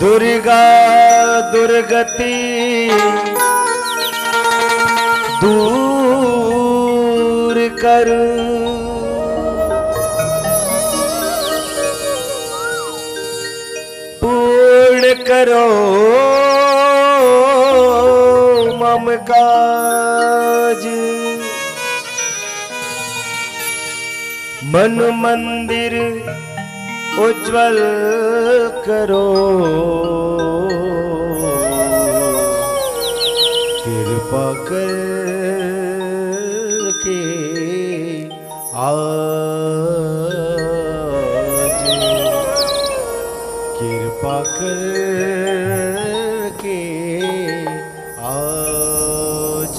दुर्गा दुर्गति दूर करूं, पूर्ण करो मम काज। मन मंदिर उज्जवल करो, कृपा करके आज, कृपा करके आज।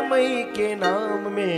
मई के नाम में।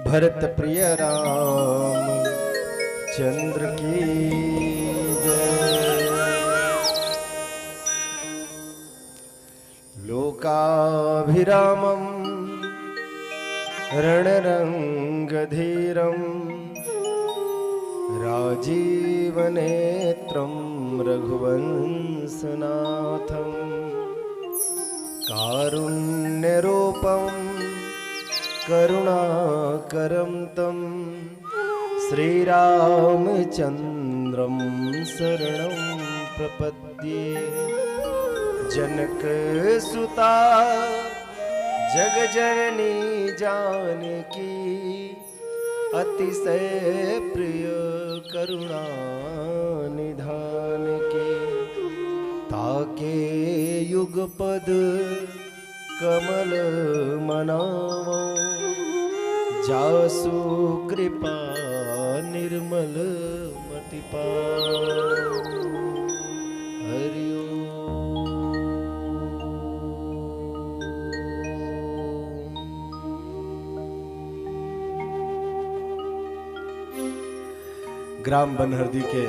भरत प्रिय राम चंद्र की जय। लोकाभिरामं रणरंगधीरं राजीवनेत्रं रघुवंशनाथं कारुण्यरूपं करुणाकरं तं श्रीरामचन्द्रं शरणं प्रपद्ये। जनकसुता जगजननी जानकी अतिशय प्रिय करुणा निधान की। ताके युगपद कमल मनावो जासु कृपा निर्मल मति पावो। हरि ओम। ग्राम बनहरदी के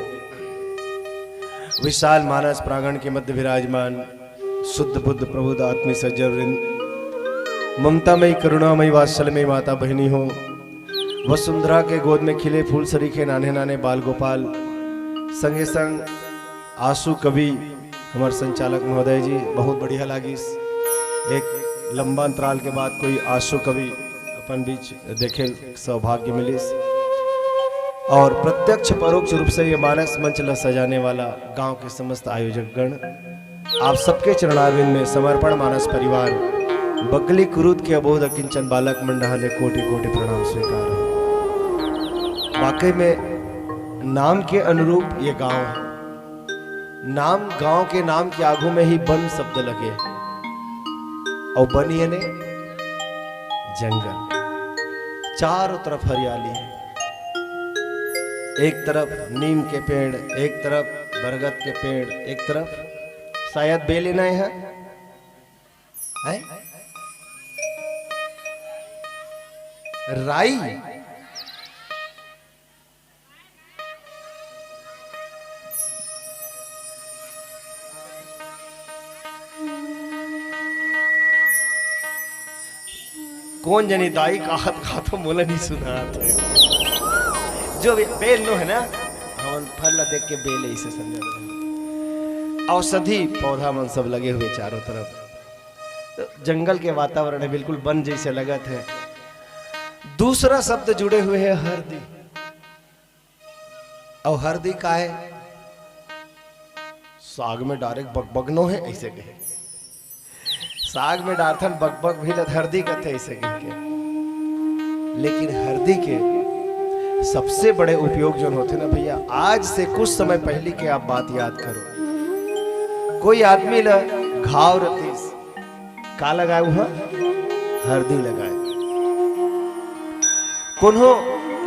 विशाल मानस प्रांगण के मध्य विराजमान शुद्ध बुद्ध प्रबुद्ध आत्मी सज्जन वृंद, ममतामयी करुणामयी वात्सल्यमयी माता बहनी हो, वसुंधरा के गोद में खिले फूल सरीखे नाने नाने बाल गोपाल, संगे संग आंसू कवि हमारे संचालक महोदय जी, बहुत बढ़िया लागी। एक लंबा अंतराल के बाद कोई आंसू कवि अपन बीच देखे सौभाग्य मिली। और प्रत्यक्ष परोक्ष रूप से ये मानस मंच ला सजाने वाला गांव के समस्त आयोजक गण, आप सबके चरणारविंद में समर्पण मानस परिवार बकली कुरुद के अबोध अकिंचन बालक मंडहाले कोटि कोटि प्रणाम स्वीकार। वाकई में नाम के अनुरूप ये गांव है। नाम गांव के नाम के आगू में ही बन शब्द लगे, और बन ये ने जंगल, चारों तरफ हरियाली है। एक तरफ नीम के पेड़, एक तरफ बरगद के पेड़, एक तरफ शायद बेले नहीं है, राई। कौन जनी दाई का तो मोला नहीं सुना था। जो बेल नो है ना, हम फल देख के बेल इसे समझ। औषधि पौधा मन सब लगे हुए चारों तरफ, तो जंगल के वातावरण है, बिल्कुल वन जैसे लगत है। दूसरा शब्द जुड़े हुए है हरदी। और हरदी का है, साग में डायरेक्ट बगबगनो है ऐसे कहे, साग में डारथन बगबग भी हरदी कथे ऐसे कहे। लेकिन हरदी के सबसे बड़े उपयोग जो होते ना भैया, आज से कुछ समय पहले के आप बात याद करो। कोई आदमी ला घाव रतीस का लगाए, वहां हरदी लगाए। कोनो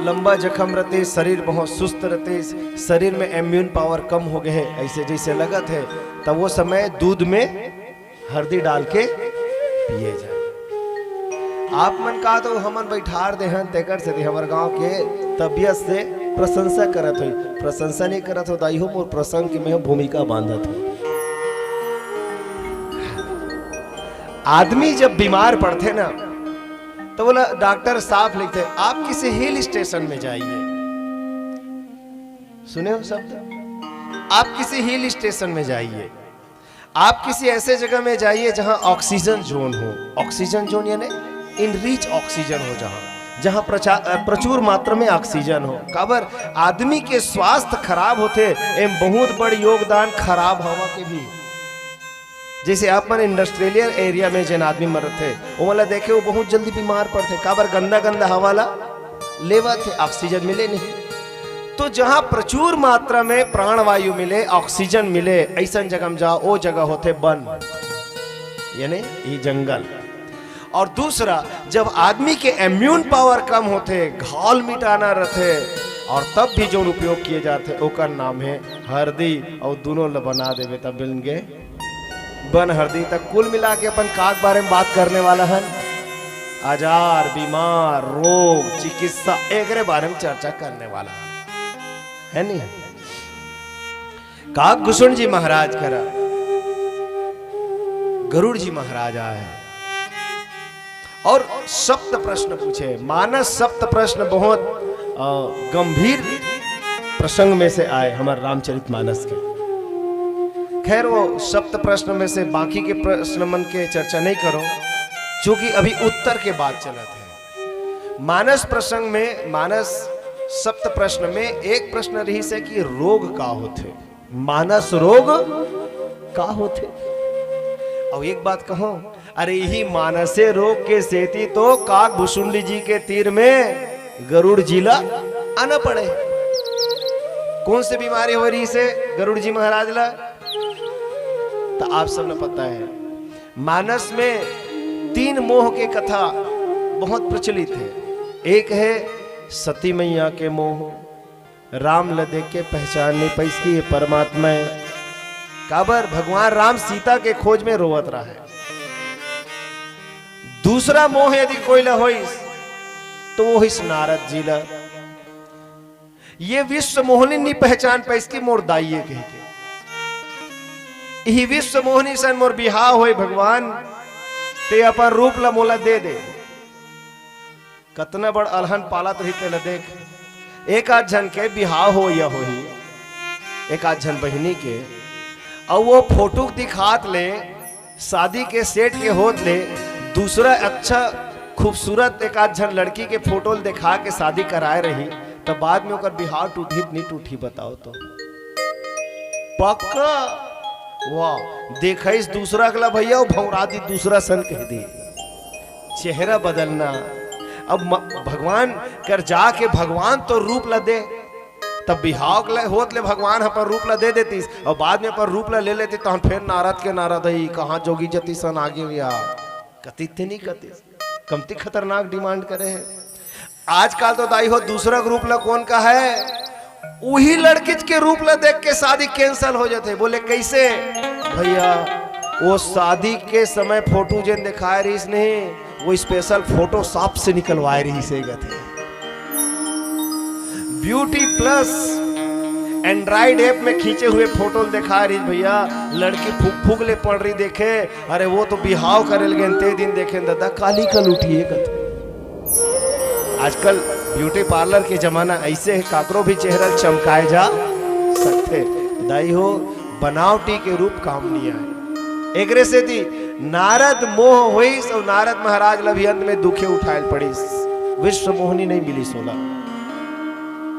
लंबा जख्म रहते, शरीर बहुत सुस्त रहते, शरीर में इम्यून पावर कम हो गए, ऐसे जैसे लगत है, तब वो समय दूध में हल्दी डाल के पिए जाए। आप मन का तो हमन बैठार दे हन तेकर से हमर गांव के तबियत से प्रशंसा करत हो, प्रशंसा नहीं करत हो दाई हो मोर प्रसंग के में भूमिका बांधत हो। आदमी जब बीमार पड़ते ना तो बोला डॉक्टर साफ लिखते आप किसी हिल स्टेशन में जाइए, सुने हो शब्द, आप किसी हिल स्टेशन में जाइए, आप किसी ऐसे जगह में जाइए जहां ऑक्सीजन जोन हो। ऑक्सीजन जोन यानी इन रिच ऑक्सीजन हो, जहां प्रचुर मात्रा में ऑक्सीजन हो। काबर आदमी के स्वास्थ्य खराब होते एम बहुत बड़ योगदान खराब हवा के भी। जैसे आप मन इंडस्ट्रियल एरिया में जिन आदमी मरत थे वो वाला देखे वो बहुत जल्दी बीमार पड़ते, काबर गंदा गंदा हवा ला लेवा थे, ऑक्सीजन मिले नहीं। तो जहां प्रचुर मात्रा में प्राणवायु मिले, ऑक्सीजन मिले, ऐसा जगह में जाओ, वो जगह होते वन यानी ये जंगल। और दूसरा जब आदमी के इम्यून पावर कम होते, घाल मिटाना रहते, और तब भी जो उपयोग किए जाते ओकर नाम है हल्दी। और दोनों ल बना देवे तब मिलेंगे बन हल्दी। तक कुल मिला के अपन का बारे में बात करने वाला है, आजार, बीमार, रोग, चिकित्सा, एक बारे में चर्चा करने वाला है नहीं। काक भूषण जी महाराज करा, गरुड़ जी महाराज आए और सप्त प्रश्न पूछे। मानस सप्त प्रश्न बहुत गंभीर प्रसंग में से आए हमारे रामचरितमानस के। खैर वो सप्त प्रश्न में से बाकी के प्रश्न मन के चर्चा नहीं करो, क्योंकि अभी उत्तर के बाद चलत है। मानस प्रसंग में, मानस सप्त प्रश्न में एक प्रश्न रही से कि रोग का होते, मानस रोग का होते। और एक बात कहो, अरे यही मानसे रोग के सेती तो काक भुसुंडी जी के तीर में गरुड़ जिला आना पड़े। कौन सी बीमारी हो रही से गरुड़ जी महाराज ला? तो आप सबने पता है मानस में 3 मोह के कथा बहुत प्रचलित है। एक है सती मैया के मोह, राम ल देख के पहचान नहीं पाई कि ये परमात्मा है। काबर भगवान राम सीता के खोज में रोवत रहा है। दूसरा मोह यदि कोई ला होइस तो वो हिस नारद जी ला। ये विश्व मोहनी नहीं पहचान पाई इसकी मोर दाइये कह के, यही विश्व मोहनी सन मोर बिहार होए भगवान ते अपन रूप ला मोला दे दे। कतना बड़ अलहन पालत रही ते ला देख। एक आध जन के बिहार हो या हो ही, एक आध जन बहिनी के, और वो फोटो दिखात ले, शादी के सेट के होत ले, दूसरा अच्छा खूबसूरत एक आध जन लड़की के फोटो दिखा के शादी कराए रही, तब बाद में ओकर बिहार टूटी नहीं टूटी बताओ तो? पक्का वाह देखा इस दूसरा अगला भैया वो भौरा दी, दूसरा सन कह दी। चेहरा बदलना, अब भगवान कर जाके भगवान तो रूप ला दे, तब बिहाव होत ले भगवान अपन रूप ला दे देती, और बाद में अपन रूप ला ले लेती तो फिर नारद के नारद ही कहाँ जोगी जती सन आगे भैया कति थे नहीं कति कमती खतरनाक डिमांड करे है। आजकल तो दाई हो दूसरा रूप ला कौन का है, वही लड़किच के रूप ला देख के शादी कैंसल हो जाते। बोले कैसे भैया? वो शादी के समय फोटो जिन दिखाए रही नहीं, वो स्पेशल फोटो शॉप से निकलवाए रही से गए। ब्यूटी प्लस एंड्रॉइड ऐप में खींचे हुए फोटो दिखा रही भैया, लड़की फूक फूक ले पड़ रही देखे, अरे वो तो बिहाव करे लगे ते दिन देखे दादा काली कल उठी है कथे। आजकल ब्यूटी पार्लर के जमाना ऐसे है, काकरो भी चेहरा चमकाए जा सकते दाई हो, बनावटी के रूप काम नहीं आए। एकरे से थी नारद मोह हुई, और नारद महाराज लभी अंत में दुखे उठाए पड़ी, विश्व मोहनी नहीं मिली 16।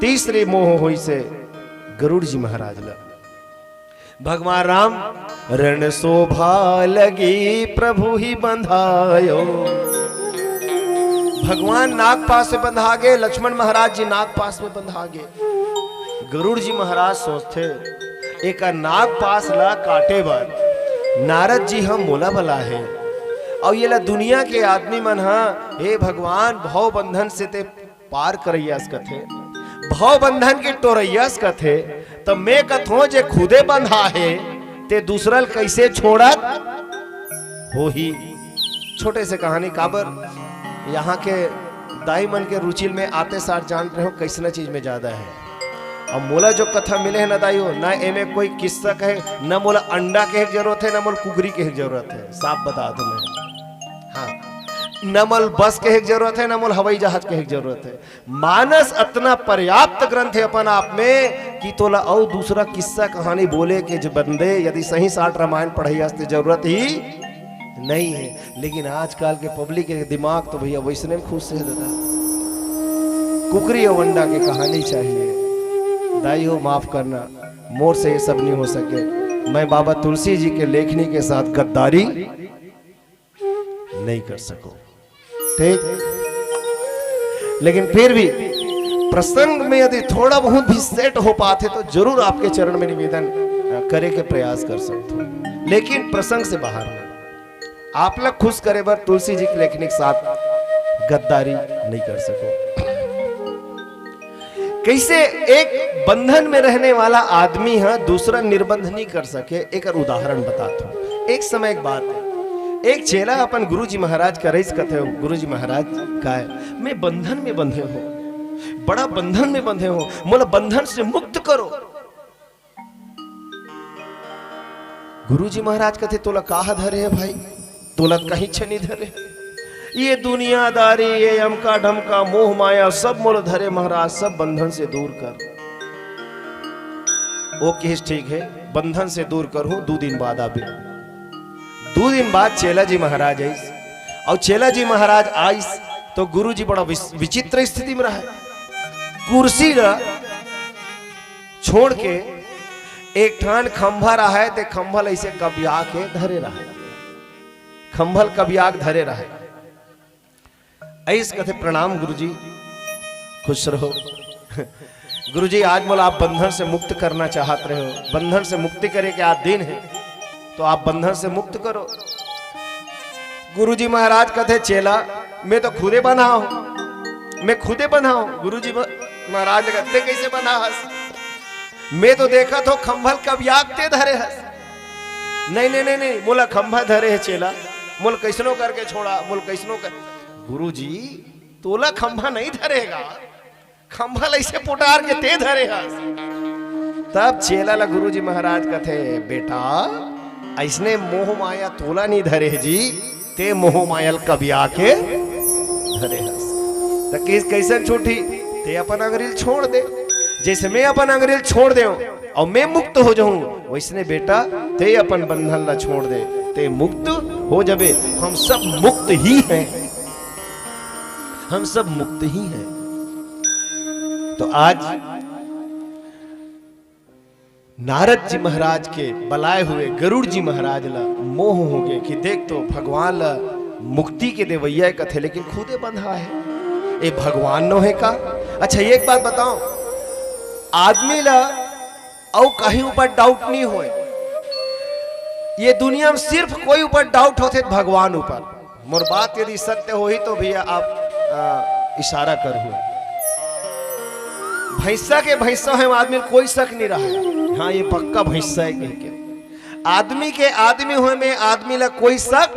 तीसरी मोह हुई से गरुड़ जी महाराज ला। भगवान राम रण शोभा लगी प्रभु ही बंधायो। भगवान नागपाश में बंधा गए, लक्ष्मण महाराज जी नागपाश में बंधा गए। गरुड़ जी महाराज सोचते एक नागपाश ला काटे बार नारद जी हम मोला भला है, और ये ला दुनिया के आदमी मन हा हे भगवान भव बंधन से ते पार करैयास कथे, भव बंधन के टोरैयास कथे, तो मैं कथो जे खुदे बंधा है ते दूसरल कैसे छोड़त? हो ही। छोटे से कहानी काबर यहाँ के दाई मन के रुचिल में आते सार जान रहे हो कैसना चीज में ज्यादा है। अब मोला जो कथा मिले है ना दाई हो ना एमे कोई किस्सा कहे ना मोला अंडा के जरूरत है ना मोला कुकरी के जरूरत है, साफ बता दो मैं। हाँ, न मोल बस के जरूरत है ना मोल हवाई जहाज के जरूरत है। मानस इतना पर्याप्त ग्रंथ है अपन आप में कि तोला और दूसरा किस्सा कहानी बोले के जो बंदे यदि सही साठ रामायण पढ़ाई वास्ते जरूरत ही नहीं है। लेकिन आजकल के पब्लिक के दिमाग तो भैया वैसने में खुश से दादा कुकरी और अंडा की कहानी चाहिए। दाई हो माफ करना, मोर से ये सब नहीं हो सके। मैं बाबा तुलसी जी के लेखनी के साथ गद्दारी नहीं कर सको, ठीक। लेकिन फिर भी प्रसंग में यदि थोड़ा बहुत भी सेट हो पाते तो जरूर आपके चरण में निवेदन करे के प्रयास कर सकते हो। लेकिन प्रसंग से बाहर में आप लोग खुश करे बर तुलसी जी के लेखनी के साथ गद्दारी नहीं कर सको। कैसे एक बंधन में रहने वाला आदमी है दूसरा निर्बंध नहीं कर सके, एक उदाहरण बताता हूं। एक समय एक बात है, एक चेला अपन गुरुजी महाराज का रईस कथे हो। गुरुजी महाराज का है मैं बंधन में बंधे हो, बड़ा बंधन में बंधे हो, मोला बंधन से मुक्त करो। गुरुजी महाराज कथे तोला काहा धरे है भाई, तोला कहीं छनी धरे। ये दुनियादारी ये अमका ढमका मोह माया सब मोल धरे महाराज, सब बंधन से दूर कर। वो किस ठीक है बंधन से दूर कर हूं। 2 दिन बाद आबे 2 दिन बाद चेला जी महाराज आईस और चेला जी महाराज आईस तो गुरु जी बड़ा विचित्र स्थिति में रहा। कुर्सी छोड़ के एक ठान खंभा रहा है, ते खंभल ऐसे कबिया के धरे रहा है, खंभल कबिया धरे रहा है। ऐस कथे प्रणाम गुरुजी, खुश रहो। गुरुजी आज मोला आप बंधन से मुक्त करना चाहत रहे हो, बंधन से मुक्ति करे के आज दिन है तो आप बंधन से मुक्त करो। गुरुजी महाराज कथे चेला मैं तो खुदे बना हूं, मैं खुदे बना हूं। गुरुजी महाराज कहते कैसे बना हस, मैं तो देखा तो खंभल कबियागते धरे हस। नहीं नहीं नहीं नहीं मोला खंभा धरे है चेला, मोल कैसनो करके छोड़ा, मोल कैसनो कर। गुरुजी तोला खंभा नहीं धरेगा, खंभा ऐसे पुटार के ते धरे हस। तब चेला ला गुरुजी महाराज कथे बेटा ऐसने मोह माया तोला नहीं धरे जी, ते मोह मायल कभी आके धरे हस। तो कैसे छूटी ते अपन अंग्रेल छोड़ दे, जैसे मैं अपन अंग्रेल छोड़ दे और मैं मुक्त हो जाऊं वैसने बेटा ते अपन बंधन ला छोड़ दे, ते मुक्त हो जाबे। हम सब मुक्त ही हैं, हम सब मुक्त ही हैं। तो आज नारद जी महाराज के बलाए हुए गरुड़ जी महाराज ला मोह हो गए कि देख तो भगवान ला मुक्ति के देवैया कथे लेकिन खुदे बंधा है, ये भगवान नो है का। अच्छा एक बात बताओ, आदमी ला और कहीं ऊपर डाउट नहीं होए, ये दुनिया में सिर्फ कोई ऊपर डाउट होते भगवान ऊपर। मोर बात यदि सत्य हो ही तो भैया आप इशारा कर हुए। भैंसा के भैंसा है आदमी कोई शक नहीं रहा, हाँ ये पक्का भैंसा है कह के। आदमी के आदमी हुए में आदमी ला कोई शक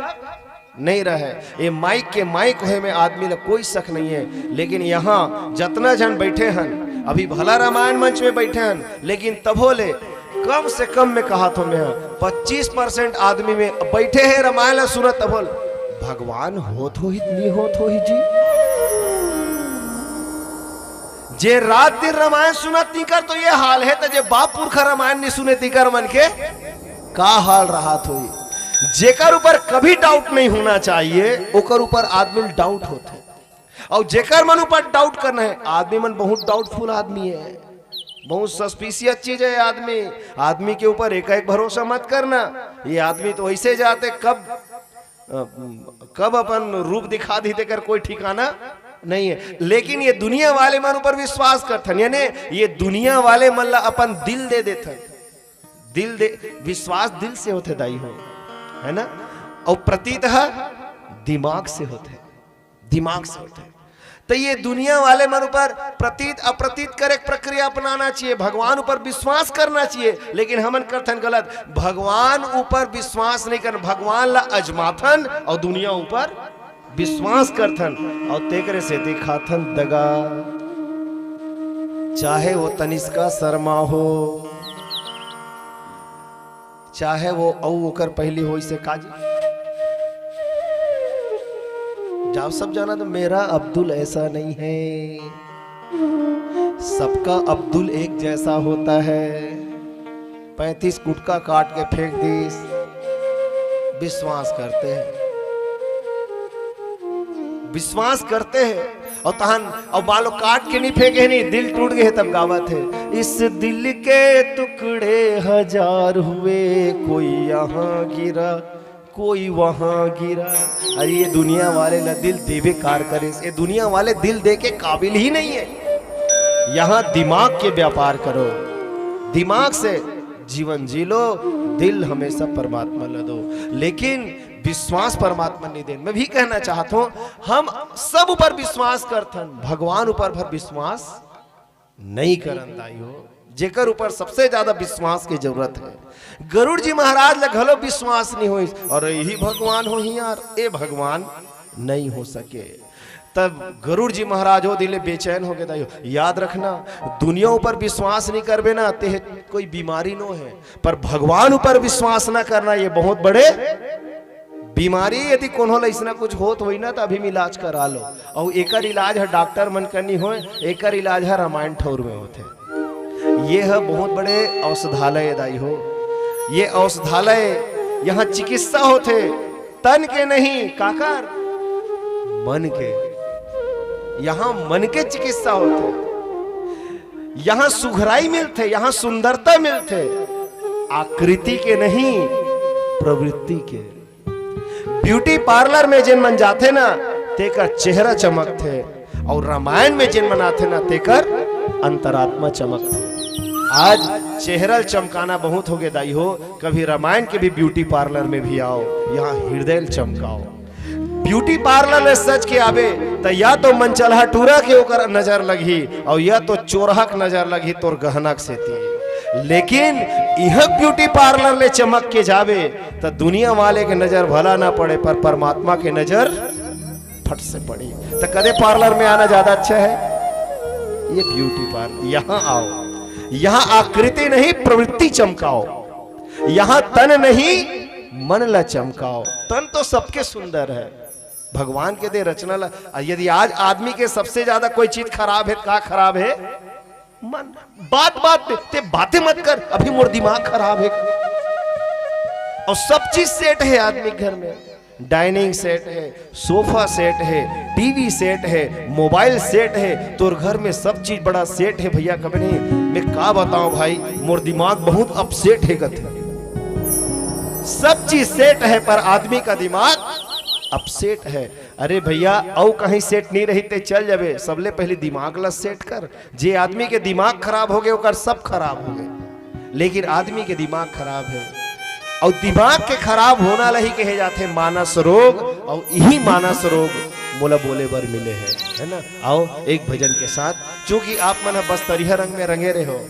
नहीं रहे, ये माइक के माइक हुए में आदमी ला कोई शक नहीं है। लेकिन यहाँ जितना जन बैठे हैं अभी भला रामायण मंच में बैठे हैं, लेकिन तबो ले कम से कम में कहा तो मैं 25% आदमी में बैठे हैं रामायण सुनत तबो भगवान होत हो ही नहीं होत हो ही जी। जे रात दिन रामायण सुनत नहीं कर तो ये हाल है, तो जे बाप पुरखा रामायण नहीं सुने तीकर मन के का हाल रहा थो। जेकर ऊपर कभी डाउट नहीं होना चाहिए ओकर ऊपर आदमी डाउट होते, और जेकर मन ऊपर डाउट करना है आदमी मन बहुत डाउटफुल आदमी है, बहुत सस्पिशियस चीज है आदमी। आदमी के ऊपर एक भरोसा मत करना, ये आदमी तो ऐसे जाते कब अपन रूप दिखा दी कर कोई ठिकाना नहीं है। लेकिन ये दुनिया वाले मन ऊपर विश्वास करथन, यानी ये दुनिया वाले मन ला अपन दिल दे देथन, दिल दे विश्वास दिल से होते दाई हो है ना, और प्रतीत है दिमाग से होते, दिमाग से होते। तो ये दुनिया वाले मन ऊपर प्रतीत अप्रतीत करे प्रक्रिया अपनाना चाहिए, भगवान ऊपर विश्वास करना चाहिए। लेकिन हमन करथन गलत, भगवान ऊपर विश्वास नहीं कर, भगवान ला अजमाथन और दुनिया ऊपर विश्वास करथन और तेकरे से दिखाथन दगा। चाहे वो तनिष्का शर्मा हो, चाहे वो ओकर पहली हो, इसे काजी जाओ सब जाना तो मेरा अब्दुल ऐसा नहीं है, सबका अब्दुल एक जैसा होता है। 35 गुटका काट के फेंक दीस, विश्वास करते हैं, विश्वास करते हैं और तहन और बालों काट के नहीं फेंके, नहीं दिल टूट गए तब गावत है। इस दिल के टुकड़े हजार हुए, कोई यहाँ गिरा कोई वहां गिरा। अरे ये दुनिया वाले ना दिल देवे कार करे, ये दुनिया वाले दिल दे के काबिल ही नहीं है। यहाँ दिमाग के व्यापार करो, दिमाग से जीवन जी लो, दिल हमेशा परमात्मा ला दो, लेकिन विश्वास परमात्मा नहीं दे। मैं भी कहना चाहता हूं, हम सब ऊपर विश्वास करथन, भगवान ऊपर भर विश्वास नहीं करन दाइयो, जेकर ऊपर सबसे ज्यादा विश्वास की जरूरत है। गरुड़ जी महाराज ले घलो विश्वास नहीं होई, और यही भगवान हो ही यार, ए भगवान नहीं हो सके। तब गरुड़ जी महाराज हो दिले बेचैन हो गए दाइयो। याद रखना, दुनिया ऊपर विश्वास नहीं करबे ना ते कोई बीमारी नो है, पर भगवान ऊपर विश्वास ना करना ये बहुत बड़े बीमारी। यदि कोनो ऐसा कुछ होत होई ना तो अभी इलाज करा लो, और एकर इलाज है डॉक्टर मन करनी हो, एकर इलाज है रामायण ठौर में होते। ये है बहुत बड़े औषधालय दाई हो, ये औषधालय यहाँ चिकित्सा होते तन के नहीं काकर मन के, यहाँ मन के चिकित्सा होते, यहाँ सुघराई मिलते, यहाँ सुंदरता मिलते, आकृति के नहीं प्रवृत्ति के। ब्यूटी पार्लर में जिन मन जाते ना तेकर चेहरा चमकते, और रामायण में जिन मन आते ना तेकर अंतरात्मा चमकते। आज चेहरा चमकाना बहुत हो गया दाई हो, कभी रामायण के भी ब्यूटी पार्लर में भी आओ, यहाँ हृदय चमकाओ। ब्यूटी पार्लर में सच के आवे तो या तो मनचलहा टूरा के ओकर नजर लगी, और या तो चोरहक नजर लगी तोर गहनक से ती। लेकिन यह ब्यूटी पार्लर ले चमक के जावे तो दुनिया वाले के नजर भला ना पड़े, पर परमात्मा के नजर फट से पड़ी। तो कदे पार्लर में आना ज्यादा अच्छा है, ये ब्यूटी पार्लर। यहाँ आओ, यहाँ आकृति नहीं प्रवृत्ति चमकाओ, यहाँ तन नहीं मन ला चमकाओ। तन तो सबके सुंदर है, भगवान के दे रचना ला। यदि आज आदमी के सबसे ज्यादा कोई चीज खराब है, का खराब है? मन। बात बात ते बातें मत कर, अभी मोर दिमाग खराब है। और सब चीज सेट है आदमी घर में, डाइनिंग सेट है, सोफा सेट है, टीवी सेट है, मोबाइल सेट है, तोर घर में सब चीज बड़ा सेट है भैया। कभी नहीं मैं का बताऊं भाई, मोर दिमाग बहुत अपसेट है गथे। सब चीज सेट है पर आदमी का दिमाग अपसेट है। अरे भैया औ कहीं सेट नहीं रही ते चल जावे, सबले पहले दिमाग ला सेट कर। जे आदमी के दिमाग खराब हो गए ओकर सब खराब हो गए, लेकिन आदमी के दिमाग खराब है। और दिमाग के खराब होना लही कहे जाते मानस रोग, और यही मानस रोग मोला बोले बर मिले है ना। आओ एक भजन के साथ, क्योंकि आप मन बस तरिया रंग में रंगे रहे हो।